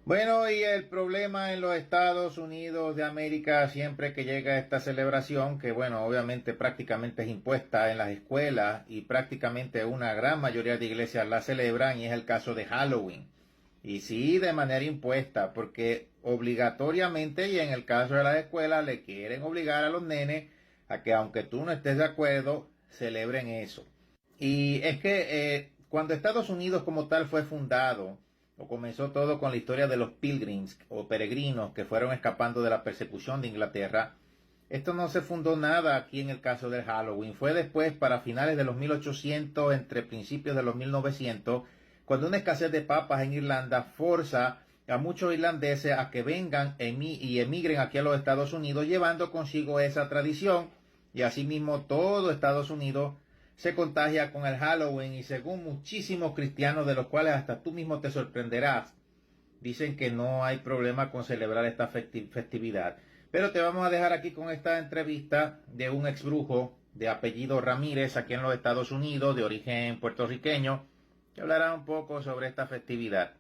Bueno, y el problema en los Estados Unidos de América siempre que llega esta celebración, que bueno, obviamente prácticamente es impuesta en las escuelas y prácticamente una gran mayoría de iglesias la celebran, y es el caso de Halloween. Y sí, de manera impuesta, porque obligatoriamente y en el caso de las escuelas le quieren obligar a los nenes a que aunque tú no estés de acuerdo, celebren eso. Y es que cuando Estados Unidos como tal fue fundado, o comenzó todo con la historia de los pilgrims o peregrinos que fueron escapando de la persecución de Inglaterra, esto no se fundó nada aquí en el caso del Halloween. Fue después, para finales de los 1800, entre principios de los 1900, cuando una escasez de papas en Irlanda forza a muchos irlandeses a que vengan y emigren aquí a los Estados Unidos, llevando consigo esa tradición. Y asimismo todo Estados Unidos se contagia con el Halloween, y según muchísimos cristianos, de los cuales hasta tú mismo te sorprenderás, dicen que no hay problema con celebrar esta festividad. Pero te vamos a dejar aquí con esta entrevista de un ex brujo de apellido Ramírez aquí en los Estados Unidos, de origen puertorriqueño, que hablará un poco sobre esta festividad.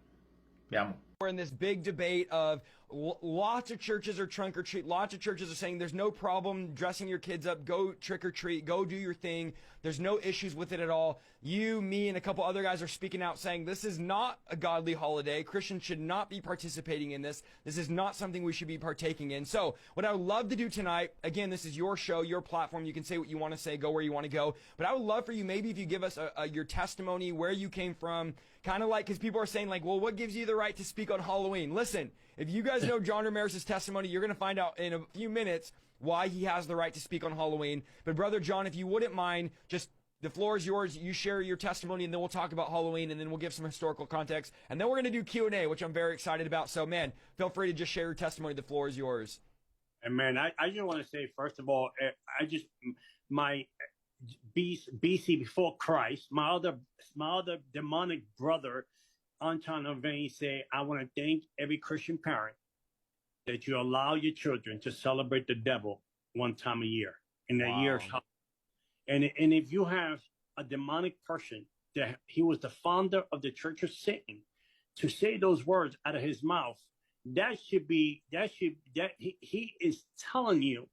Veamos. We're in this big debate of lots of churches are trunk or treat. Lots of churches are saying there's no problem dressing your kids up. Go trick or treat. Go do your thing. There's no issues with it at all. You, me, and a couple other guys are speaking out saying this is not a godly holiday. Christians should not be participating in this. This is not something we should be partaking in. So what I would love to do tonight, again, this is your show, your platform. You can say what you want to say, go where you want to go. But I would love for you, maybe if you give us your testimony, where you came from, kind of like, because people are saying like, well, what gives you the right to speak on Halloween? Listen, if you guys know John Ramirez's testimony, you're going to find out in a few minutes why he has the right to speak on Halloween. But Brother John, if you wouldn't mind, just the floor is yours. You share your testimony, and then we'll talk about Halloween, and then we'll give some historical context, and then we're going to do Q&A, which I'm very excited about. So, man, feel free to just share your testimony. The floor is yours. And man, I just want to say, first of all, my BC before Christ, my other demonic brother, Anton Avane, say, I want to thank every Christian parent that you allow your children to celebrate the devil one time a year in the year's holiday. And if you have a demonic person that he was the founder of the Church of Satan, to say those words out of his mouth, he is telling you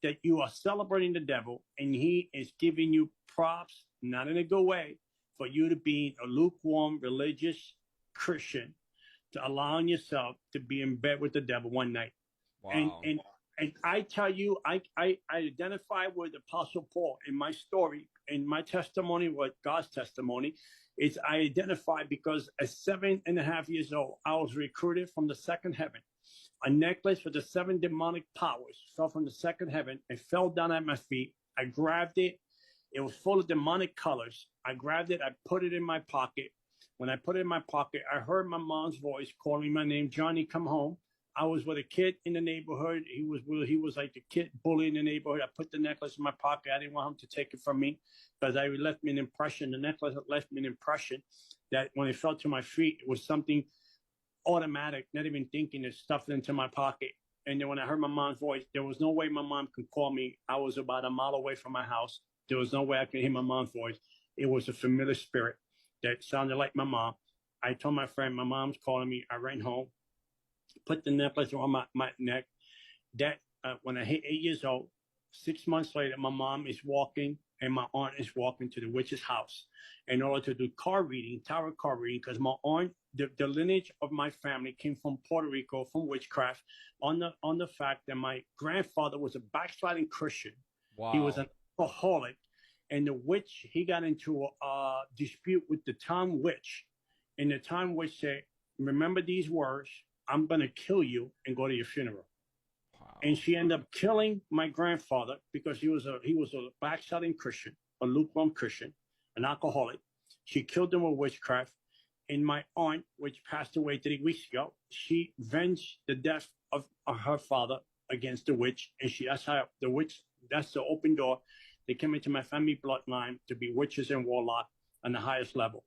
that you are celebrating the devil, and he is giving you props, not in a good way, for you to be a lukewarm religious Christian, to allowing yourself to be in bed with the devil one night. Wow. And I tell you, I identify with Apostle Paul in my story, in my testimony, with God's testimony. Is I identify because at 7.5 years old, I was recruited from the second heaven. A necklace with the 7 demonic powers fell from the second heaven and fell down at my feet. I grabbed it. It was full of demonic colors. I grabbed it. I put it in my pocket. When I put it in my pocket, I heard my mom's voice calling my name, Johnny, come home. I was with a kid in the neighborhood. He was like the kid bully in the neighborhood. I put the necklace in my pocket. I didn't want him to take it from me because I left me an impression. The necklace left me an impression that when it fell to my feet, it was something automatic, not even thinking, it stuffed it into my pocket. And then when I heard my mom's voice, there was no way my mom could call me. I was about a mile away from my house. There was no way I could hear my mom's voice. It was a familiar spirit that sounded like my mom. I told my friend, my mom's calling me. I ran home, put the necklace around my neck. That when I hit 8 years old, 6 months later, my mom is walking and my aunt is walking to the witch's house in order to do tarot card reading, because my aunt, the lineage of my family came from Puerto Rico, from witchcraft, on the fact that my grandfather was a backsliding Christian. Wow. He was an alcoholic, and the witch, he got into a dispute with the town witch, and the town witch said, remember these words, I'm going to kill you and go to your funeral. Wow. And she ended up killing my grandfather because he was a backsliding Christian, a lukewarm Christian, an alcoholic. She killed him with witchcraft. And my aunt, which passed away 3 weeks ago, she avenged the death of her father against the witch. And that's the open door. They came into my family bloodline to be witches and warlock on the highest level.